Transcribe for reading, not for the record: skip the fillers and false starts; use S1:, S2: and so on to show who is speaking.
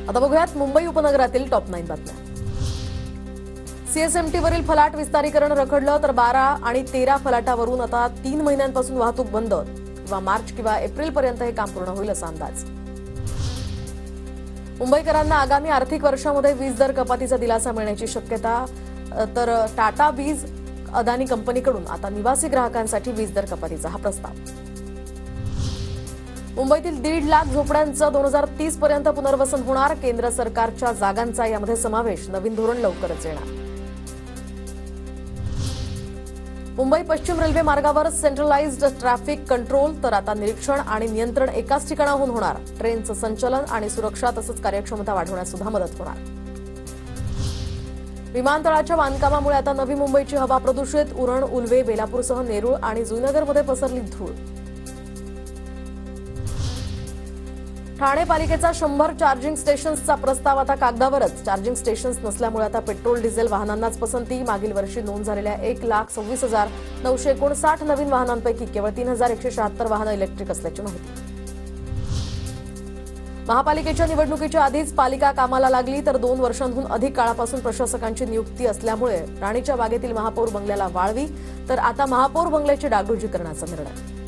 S1: आता बघूयात मुंबई उपनगरातील टॉप 9 बातम्या। सीएसएमटीवरील फलाट विस्तारीकरण रखडलं तर 12 आणि 13 फलाटावरून आता 3 महिन्यांपासून वाहतूक बंद किंवा मार्च किंवा एप्रिल पर्यंत हे काम पूर्ण होईल असा अंदाज। मुंबईकरांना आगामी आर्थिक वर्षामध्ये वीज दर कपातीचा दिलासा मिळण्याची शक्यता। तर टाटा वीज अदानी कंपनीकडून आता निवासी ग्राहकांसाठी वीज दर कपातीचा हा प्रस्ताव। मुंबईतील 1.5 लाख झोपड्यांचं 2030 पर्यंत पुनर्वसन होणार। केंद्र सरकारच्या जागांचा यामध्ये समावेश। नवीन धोरण लवकरच येणार। मुंबई पश्चिम रेल्वे मार्गावर सेंट्रलाइज्ड ट्रॅफिक कंट्रोल तर आता निरीक्षण आणि नियंत्रण एकाच ठिकाणाहून होणार। ट्रेनचं संचलन आणि सुरक्षा तसंच कार्यक्षमता वाढवण्यास सुद्धा मदत होणार। विमानतळाच्या बांधकामामुळे आता नवी मुंबईची हवा प्रदूषित। उरण, उल्वे, बेलापूरसह नेरूळ आणि जुईनगरमध्ये पसरली धूळ। ठाणे पालिकेचा 100 चार्जिंग स्टेशन्सचा प्रस्ताव आता कागदावरच। चार्जिंग स्टेशन्स नसल्यामुळे आता पेट्रोल डिझेल वाहनांनाच पसंती। मागील वर्षी नोंद झालेल्या 1,26,959 नवीन वाहनांपैकी केवळ 3,176 वाहनं इलेक्ट्रिक असल्याची माहिती। महापालिकेच्या निवडणुकीच्या आधीच पालिका कामाला लागली तर 2 वर्षांहून अधिक काळापासून प्रशासकांची नियुक्ती असल्यामुळे राणीच्या बागेतील महापौर बंगल्याला वाळवी तर आता महापौर बंगल्याची डागडुजी करण्याचा निर्णय।